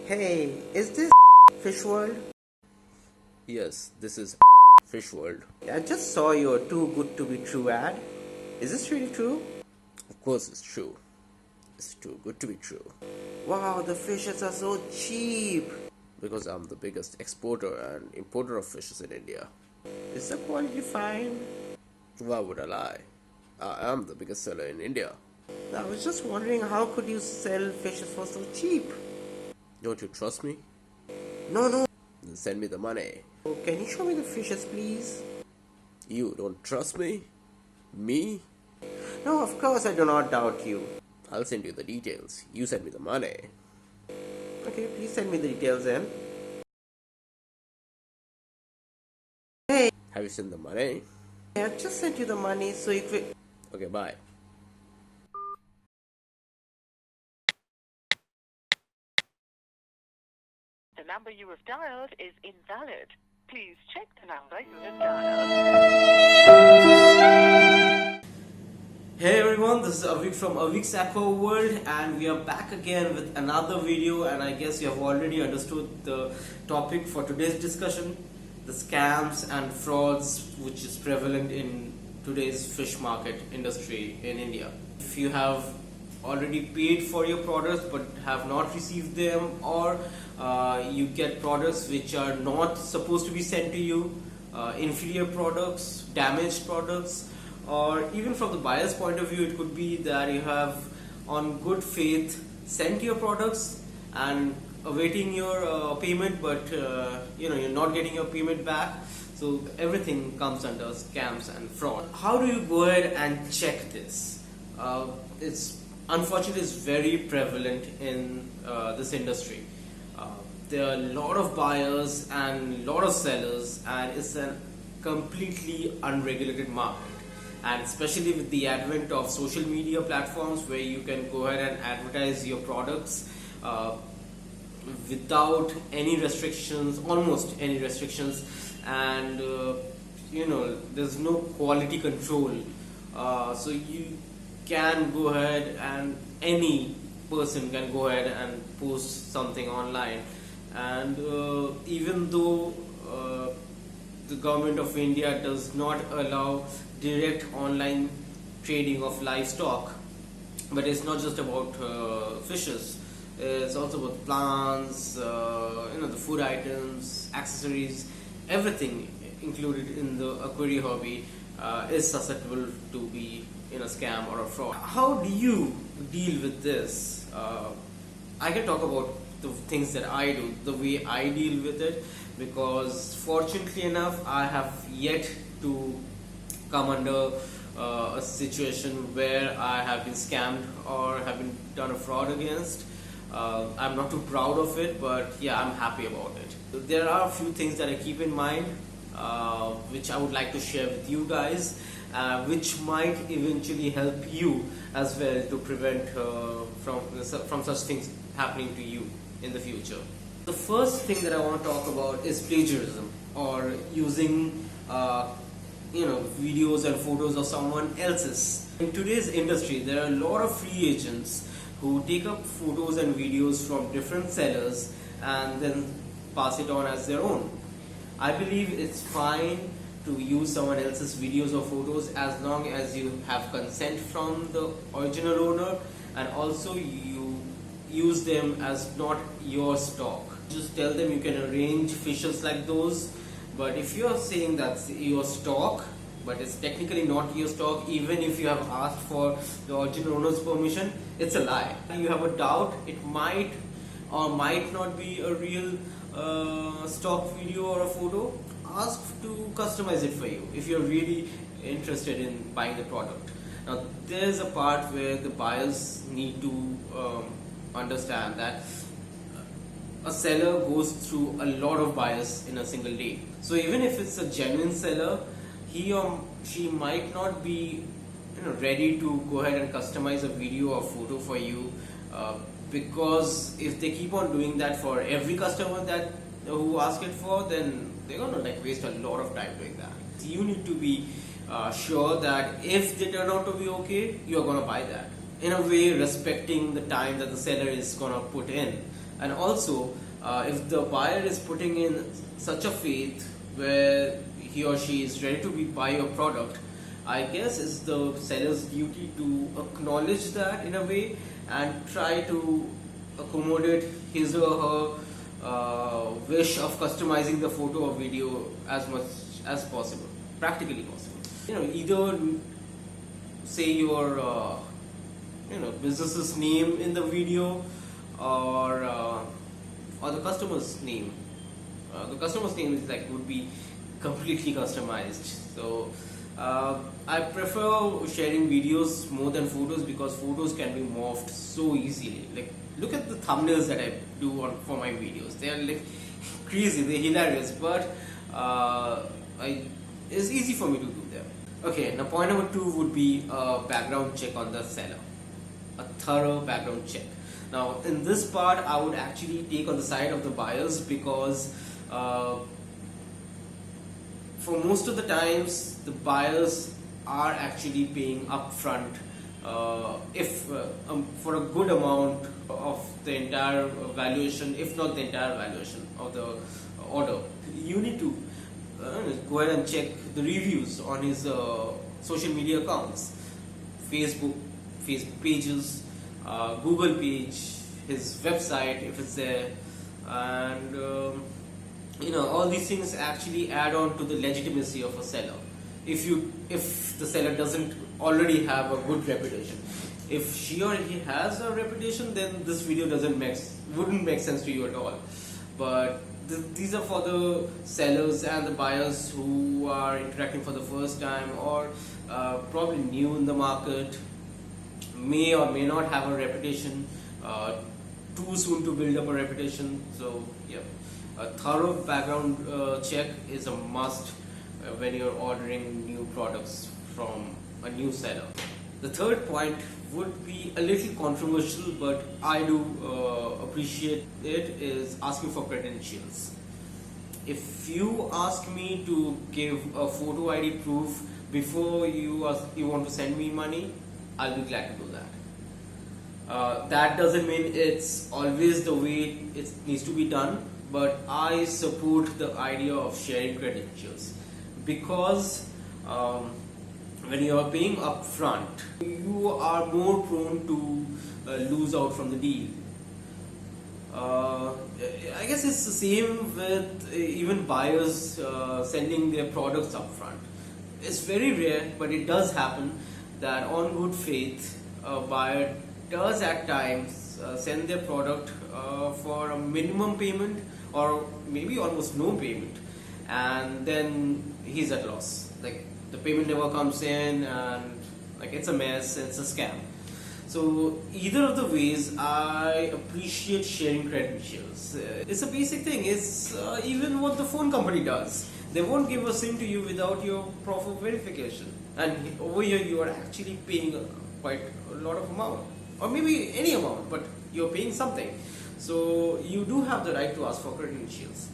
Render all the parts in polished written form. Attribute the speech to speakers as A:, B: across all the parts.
A: Hey, is this Fish World?
B: Yes, this is Fish World.
A: I just saw your too good to be true ad. Is this really true?
B: Of course, it's true. It's too good to be true.
A: Wow, the fishes are so cheap.
B: Because I'm the biggest exporter and importer of fishes in India.
A: Is the quality fine?
B: Why would I lie? I am the biggest seller in India.
A: I was just wondering how could you sell fishes for so cheap?
B: Don't you trust me?
A: No.
B: Then send me the money.
A: Oh, can you show me the fishes, please?
B: You don't trust me? Me?
A: No, of course I do not doubt you.
B: I'll send you the details. You send me the money.
A: Okay, please send me the details then. Hey,
B: Have you sent the money?
A: I just sent you the money so you could...
B: Okay, bye.
C: The number you have dialed is invalid. Please check the number you have dialed.
A: Hey everyone, this is Avik from Avik's Aqua World and we are back again with another video, and I guess you have already understood the topic for today's discussion, the scams and frauds which is prevalent in today's fish market industry in India. If you have already paid for your products but have not received them, or you get products which are not supposed to be sent to you, inferior products, damaged products, or even from the buyer's point of view, it could be that you have on good faith sent your products and awaiting your payment, but you're not getting your payment back. So everything comes under scams and fraud. How do you go ahead and check this? Unfortunately, it's very prevalent in this industry. There are a lot of buyers and a lot of sellers, and it's a completely unregulated market. And especially with the advent of social media platforms where you can go ahead and advertise your products without any restrictions, almost any restrictions, and there's no quality control. So you can go ahead and any person can go ahead and post something online, and even though the government of India does not allow direct online trading of livestock, but it's not just about fishes, it's also about plants, the food items, accessories, everything included in the aquaria hobby is susceptible to be in a scam or a fraud. How do you deal with this? I can talk about the things that I do, the way I deal with it, because fortunately enough I have yet to come under a situation where I have been scammed or have been done a fraud against. I'm not too proud of it, but yeah, I'm happy about it. There are a few things that I keep in mind which I would like to share with you guys, which might eventually help you as well to prevent from such things happening to you in the future. The first thing that I want to talk about is plagiarism, or using videos and photos of someone else's. In today's industry, there are a lot of free agents who take up photos and videos from different sellers and then pass it on as their own. I believe it's fine to use someone else's videos or photos as long as you have consent from the original owner, and also you use them as not your stock. Just tell them you can arrange fishes like those. But if you are saying that's your stock, but it's technically not your stock, even if you have asked for the original owner's permission, it's a lie. You have a doubt, it might or might not be a real stock video or a photo, ask to customize it for you if you're really interested in buying the product. Now, there's a part where the buyers need to understand that a seller goes through a lot of buyers in a single day. So even if it's a genuine seller, he or she might not be ready to go ahead and customize a video or photo for you, because if they keep on doing that for every customer who ask it for, then they're gonna waste a lot of time doing that. So you need to be sure that if they turn out to be okay, you're gonna buy that. In a way, respecting the time that the seller is gonna put in. And also, if the buyer is putting in such a faith where he or she is ready to buy your product, I guess it's the seller's duty to acknowledge that in a way and try to accommodate his or her wish of customizing the photo or video as much as possible, practically possible. Either say your business's name in the video, or the customer's name. The customer's name is would be completely customized. So I prefer sharing videos more than photos because photos can be morphed so easily. Look at the thumbnails that I do for my videos. They are crazy, they're hilarious, but it's easy for me to do them. Okay, now point number 2 would be a background check on the seller. A thorough background check. Now, in this part, I would actually take on the side of the buyers because for most of the times, the buyers are actually paying upfront for a good amount of the entire valuation, if not the entire valuation of the order. You need to go ahead and check the reviews on his social media accounts, Facebook pages, Google page, his website if it's there, and all these things actually add on to the legitimacy of a seller. If the seller doesn't already have a good reputation, if she or he has a reputation, then this video wouldn't make sense to you at all. But these are for the sellers and the buyers who are interacting for the first time, or probably new in the market, may or may not have a reputation, too soon to build up a reputation. So yeah, a thorough background check is a must when you're ordering new products from a new seller. The third point would be a little controversial, but I do appreciate it, is asking for credentials. If you ask me to give a photo ID proof before you want to send me money, I'll be glad to do that. That doesn't mean it's always the way it needs to be done, but I support the idea of sharing credentials because when you are paying upfront, you are more prone to lose out from the deal. I guess it's the same with even buyers sending their products upfront. It's very rare, but it does happen that on good faith, a buyer does at times send their product for a minimum payment or maybe almost no payment, and then he's at loss. The payment never comes in, and it's a mess, it's a scam. So either of the ways, I appreciate sharing credentials. It's a basic thing. It's even what the phone company does. They won't give a SIM to you without your proper verification. And over here, you are actually paying quite a lot of amount, or maybe any amount, but you're paying something. So you do have the right to ask for credentials.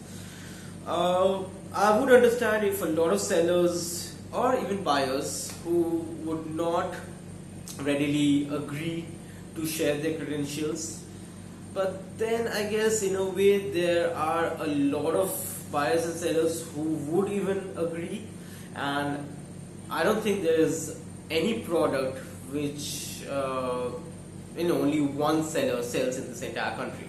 A: I would understand if a lot of sellers or even buyers who would not readily agree to share their credentials, but then I guess in a way there are a lot of buyers and sellers who would even agree, and I don't think there is any product which only one seller sells in this entire country.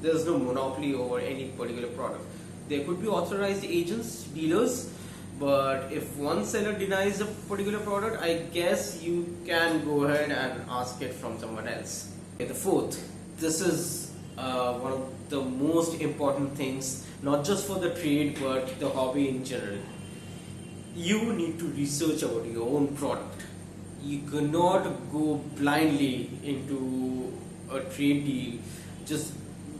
A: There's no monopoly over any particular product. There could be authorized agents, dealers, but if one seller denies a particular product, I guess you can go ahead and ask it from someone else. Okay, the fourth, this is one of the most important things, not just for the trade but the hobby in general. You need to research about your own product. You cannot go blindly into a trade deal just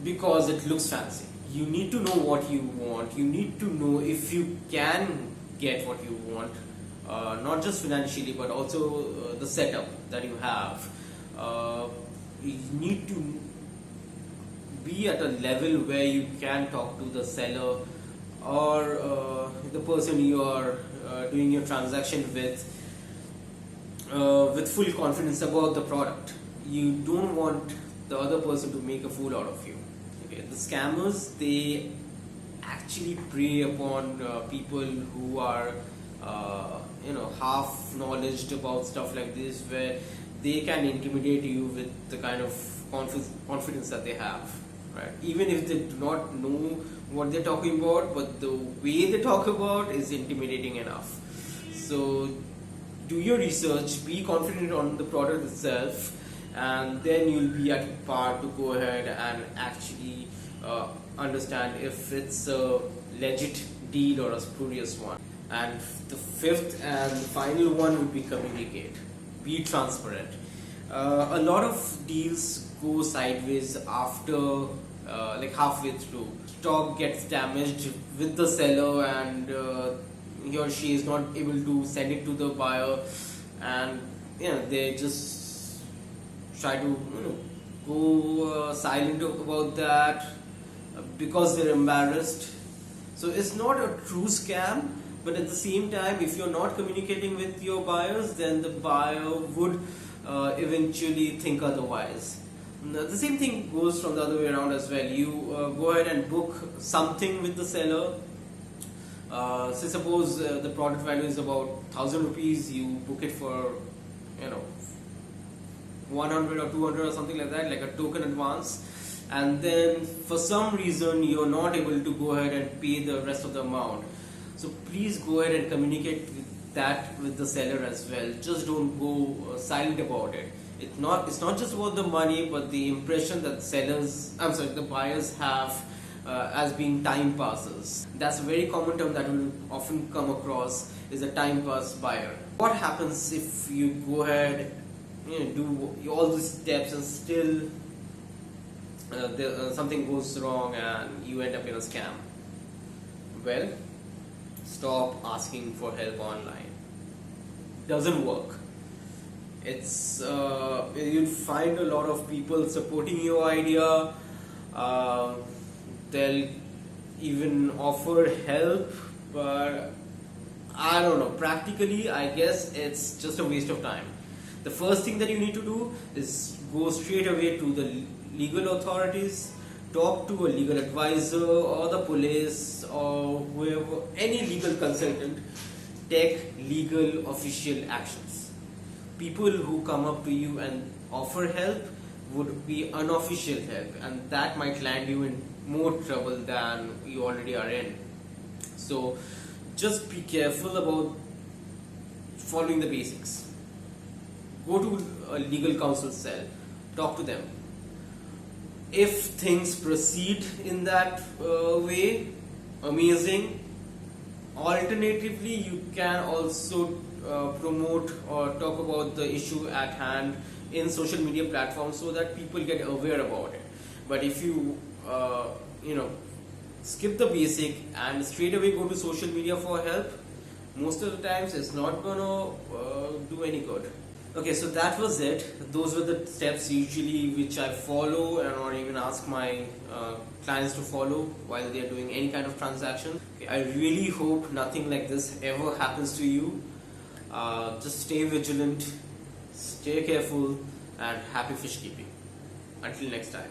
A: because it looks fancy. You need to know what you want. You need to know if you can get what you want, not just financially but also the setup that you have. You need to be at a level where you can talk to the seller or the person you are doing your transaction with full confidence about the product. You don't want the other person to make a fool out of you. Okay, the scammers, they actually prey upon people who are half knowledged about stuff like this, where they can intimidate you with the kind of confidence that they have, right? Even if they do not know what they're talking about, but the way they talk about is intimidating enough. So do your research, be confident on the product itself, and then you'll be at par to go ahead and actually understand if it's a legit deal or a spurious one. And the fifth and final one would be communicate. Be transparent. A lot of deals go sideways after halfway through. Stock gets damaged with the seller, and he or she is not able to send it to the buyer, and they just try to go silent about that because they're embarrassed. So it's not a true scam, but at the same time, if you're not communicating with your buyers, then the buyer would eventually think otherwise. The same thing goes from the other way around as well. You go ahead and book something with the seller. Say suppose the product value is about 1,000 rupees, you book it for 100 or 200 or something like that, like a token advance, and then for some reason you're not able to go ahead and pay the rest of the amount. So please go ahead and communicate that with the seller as well. Just don't go silent about it. It's not just about the money, but the impression that the buyers have as being time passers. That's a very common term that will often come across, is a time pass buyer. What happens if you go ahead, do all these steps and still something goes wrong and you end up in a scam? Well, stop asking for help online. Doesn't work. It's you'll find a lot of people supporting your idea. They'll even offer help, but I don't know. Practically, I guess it's just a waste of time. The first thing that you need to do is go straight away to the legal authorities, talk to a legal advisor or the police or whoever, any legal consultant. Take legal official actions. People who come up to you and offer help would be unofficial help, and that might land you in more trouble than you already are in. So just be careful about following the basics. Go to a legal counsel cell, talk to them. If things proceed in that way, amazing. Alternatively, you can also promote or talk about the issue at hand in social media platforms so that people get aware about it. But if you skip the basic and straight away go to social media for help, most of the times it's not gonna do any good. Okay, so that was it. Those were the steps usually which I follow or even ask my clients to follow while they are doing any kind of transaction. Okay, I really hope nothing like this ever happens to you. Just stay vigilant, stay careful, and happy fish keeping. Until next time.